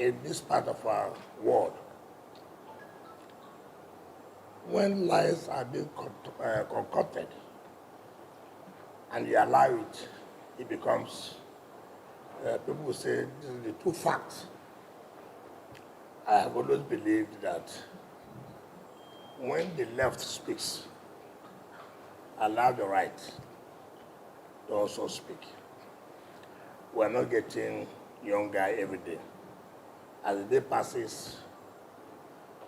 in this part of our world, when lies are being concocted and you allow it, it becomes, people will say, this is the true fact. I have always believed that when the left speaks, allow the right to also speak. We're not getting younger every day. As the day passes,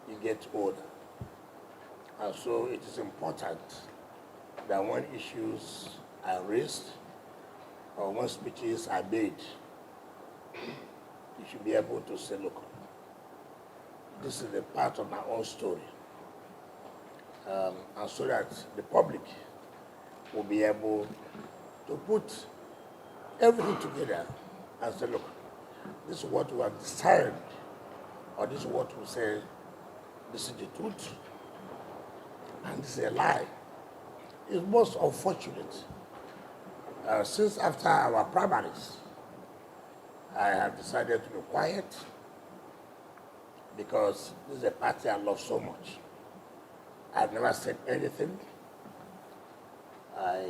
you get older. And so it is important that when issues are raised or when speeches are made, you should be able to say, look, this is a part of my own story. And so that the public will be able to put everything together and say, look, this is what we have decided, or this is what we say, this is the truth, and this is a lie. It's most unfortunate. Since after our primaries, I have decided to be quiet because this is a party I love so much. I've never said anything. I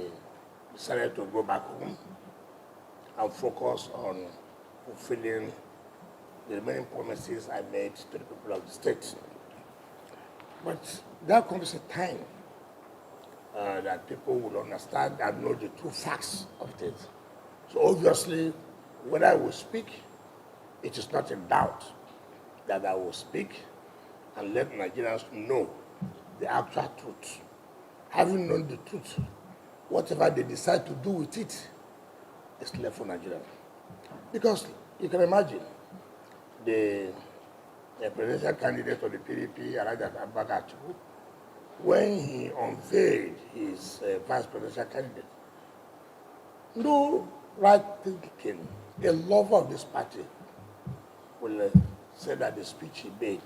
decided to go back home and focus on fulfilling the remaining promises I made to the people of the state. But there comes a time that people will understand and know the true facts of things. So obviously, when I will speak, it is not in doubt that I will speak and let Nigerians know the actual truth. Having known the truth, whatever they decide to do with it is left for Nigerians. Because you can imagine the presidential candidate of the PDP, Atiku Abubakar, when he unveiled his vice presidential candidate, no right thinking, a lover of this party will say that the speech he made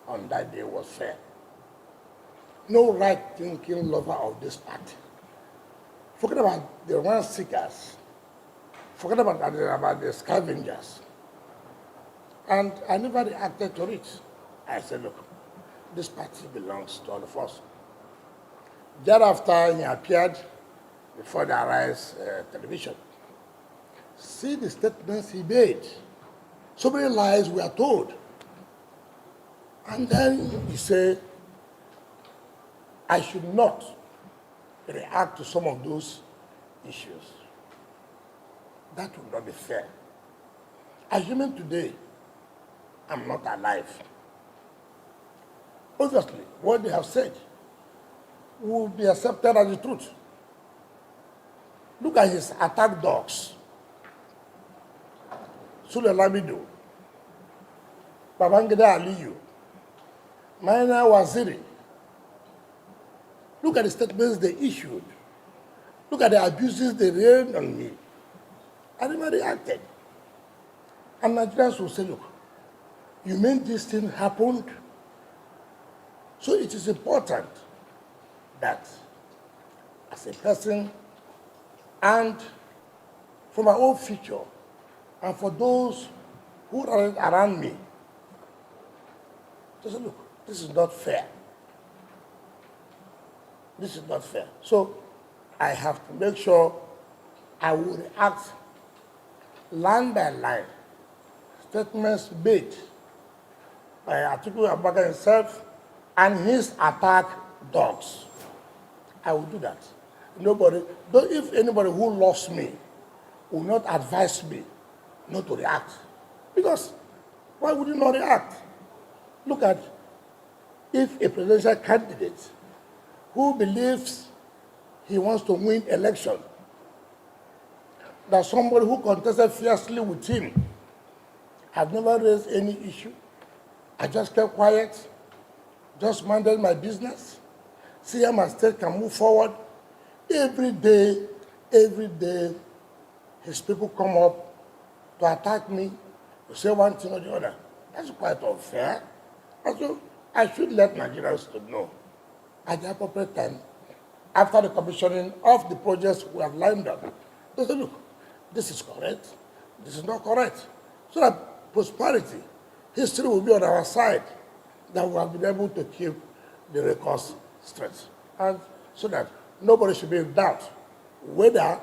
on that day was fair. No right thinking lover of this party. Forget about the rent seekers. Forget about the scavengers. And I never reacted to it. I said, look, this party belongs to all of us. Thereafter, he appeared before the Arise television. See the statements he made. So many lies we are told. And then he said, I should not react to some of those issues. That would not be fair. Assuming today I'm not alive, obviously what they have said will be accepted as the truth. Look at his attack dogs. Sule Lamido, Babangida Aliyu, Maina Waziri. Look at the statements they issued. Look at the abuses they rained on me. I never reacted. And Nigerians will say, look, you mean this thing happened? So it is important that as a person and for my own future and for those who are around me, to say, look, this is not fair. This is not fair. So I have to make sure I will react line by line, statements made by Atiku Abubakar himself and his attack dogs. I will do that. Nobody, though if anybody who loves me will not advise me not to react. Because why would you not react? Look at if a presidential candidate who believes he wants to win election, that somebody who contested fiercely with him had never raised any issue. I just kept quiet, just minded my business. See how my state can move forward. Every day, his people come up to attack me, to say one thing or the other. That's quite unfair. And so I should let Nigerians to know at the appropriate time, after the commissioning of the projects we have lined up, they say, look, this is correct, this is not correct. So that prosperity, history will be on our side, that we have been able to keep the records straight. And so that nobody should be in doubt whether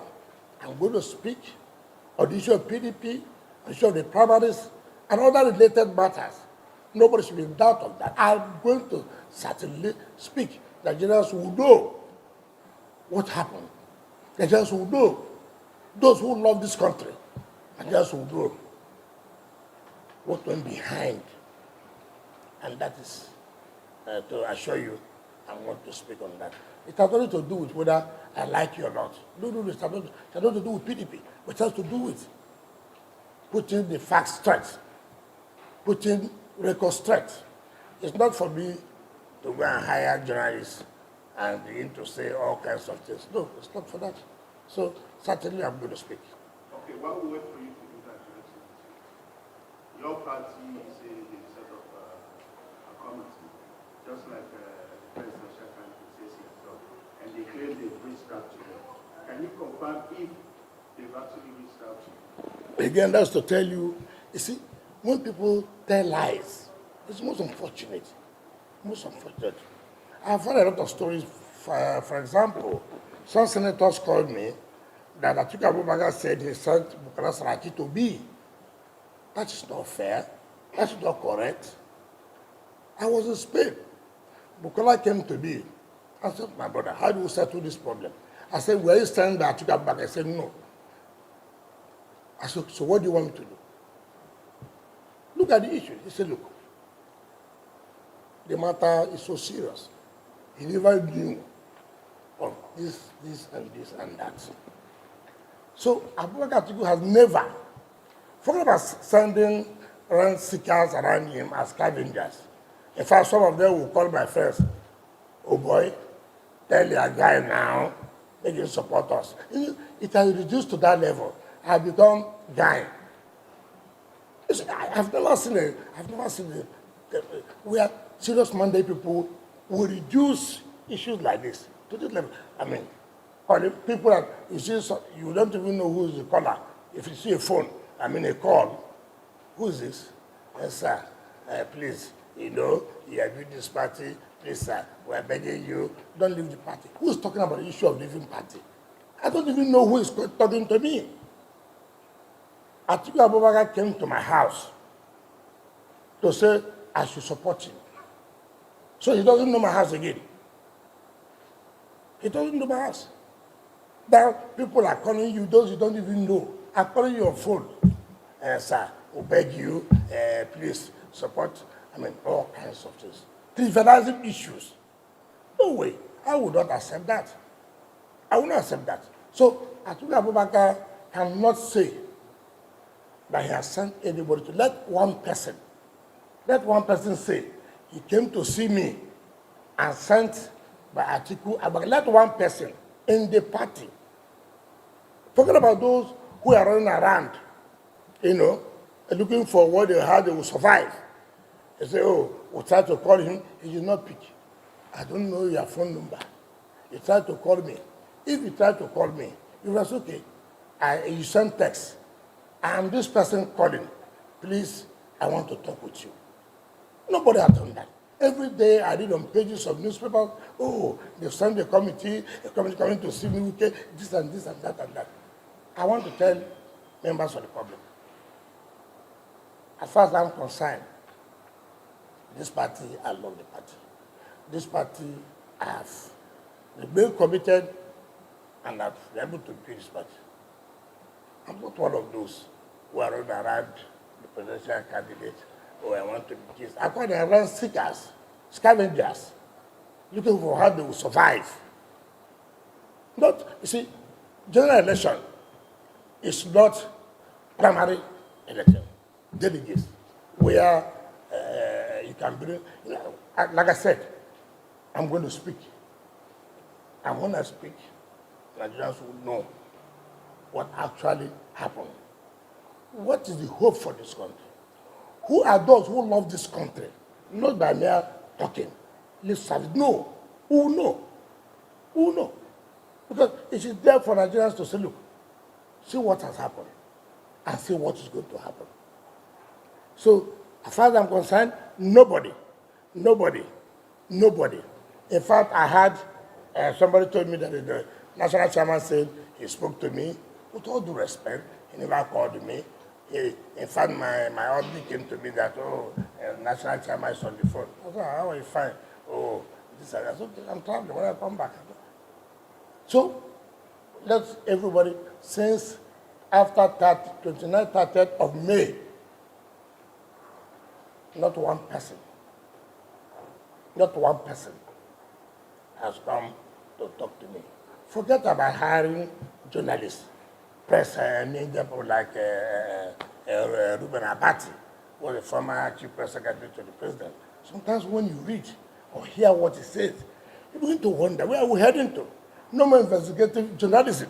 I'm going to speak on the issue of PDP, on the issue of the primaries, and other related matters. Nobody should be in doubt of that. I'm going to certainly speak. Nigerians will know what happened. Nigerians will know. Those who love this country, Nigerians will know what went behind. And that is to assure you, I want to speak on that. It has nothing to do with whether I like you or not. No, it has nothing to do with PDP, but it has to do with putting the facts straight, putting records straight. It's not for me to go and hire journalists and begin to say all kinds of things. No, it's not for that. So certainly I'm going to speak. Okay, while we wait for you to do that, your party is a set of a committee, just like the presidential candidate says himself, and they claim they've reached out to them. Can you confirm if they've actually reached out to you? Again, that's to tell you, you see, when people tell lies, it's most unfortunate. Most unfortunate. I've heard a lot of stories. For example, some senators called me that Atiku Abubakar said he sent Bukola Saraki to me. That is not fair. That's not correct. I was in Spain. Bukola came to me. I said, my brother, how do we settle this problem? I said, were you sending Atiku Abubakar? I said, no. I said, so what do you want me to do? Look at the issue. He said, look, the matter is so serious. He never knew of this, and this, and that. So Abubakar Atiku has never, forget about sending rent seekers around him as scavengers. In fact, some of them will call my friends, oh boy, tell your guy now, they can support us. It has reduced to that level. I have become guy. I've never seen where serious Monday people will reduce issues like this to this level. I mean, or the people that you see, you don't even know who is the caller. If you see a phone, I mean a call, who is this? Yes, sir, please, you know, you have been this party, please, sir, we're begging you, don't leave the party. Who is talking about the issue of leaving party? I don't even know who is talking to me. Atiku Abubakar came to my house to say I should support him. So he doesn't know my house again. He doesn't know my house. Now people are calling you, those you don't even know, are calling you on phone. Sir, we beg you, please support, I mean, all kinds of things. Trivializing issues. No way. I would not accept that. I will not accept that. So Atiku Abubakar cannot say that he has sent anybody to let one person say he came to see me and sent by Atiku Abubakar. Let one person in the party. Forget about those who are running around, you know, looking for what they had, they will survive. They say, oh, we'll try to call him. He did not pick. I don't know your phone number. You tried to call me. If you tried to call me, it was okay. You sent text. I'm this person calling. Please, I want to talk with you. Nobody has done that. Every day I read on pages of newspapers, oh, they've sent a committee coming to see me, okay, this and this and that and that. I want to tell members of the public, as far as I'm concerned, this party, I love the party. This party, I have been committed and I've been able to build this party. I'm not one of those who are running around the presidential candidate, or I want to be kissed. I call them rent seekers, scavengers, looking for how they will survive. Not, you see, general election is not primary election. Delegates, where you can bring, you know, like I said, I'm going to speak. And when I speak, Nigerians will know what actually happened. What is the hope for this country? Who are those who love this country? Not by mere talking, lip service. No. Who will know? Who will know? Because it is there for Nigerians to say, look, see what has happened and see what is going to happen. So, as far as I'm concerned, nobody. In fact, I had somebody told me that the national chairman said he spoke to me with all due respect. He never called me. In fact, my audit came to me that, national chairman is on the phone. I said, how are you fine? Oh, this and that. I said, I'm traveling. When I come back. So, let's everybody, since after 29th, 30th of May, not one person has come to talk to me. Forget about hiring journalists, press media people like Ruben Abati, who was the former chief press secretary to the president. Sometimes when you read or hear what he says, you begin to wonder, where are we heading to? No more investigative journalism.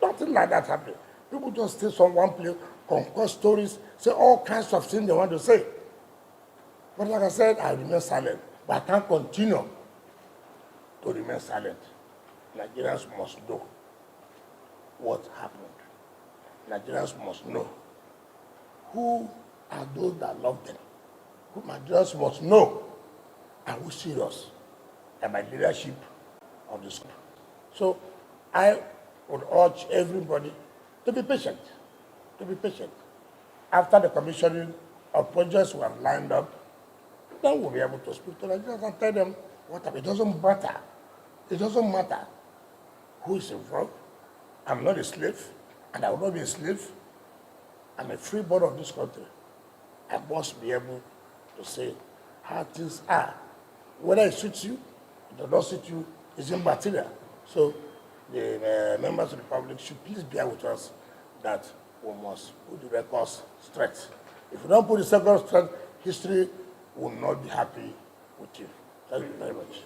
Nothing like that happening. People just stay on one place, concoct stories, say all kinds of things they want to say. But like I said, I remain silent. But I can't continue to remain silent. Nigerians must know what happened. Nigerians must know who are those that love them. Nigerians must know, are we serious about leadership of the school? So I would urge everybody to be patient, After the commissioning of projects we have lined up, then we'll be able to speak to Nigerians and tell them what happened. It doesn't matter. It doesn't matter who is involved. I'm not a slave, and I will not be a slave. I'm a free born of this country. I must be able to say how things are. Whether it suits you, it does not suit you, it's immaterial. So the members of the public should please bear with us that we must put the records straight. If we don't put the records straight, history will not be happy with you. Thank you very much.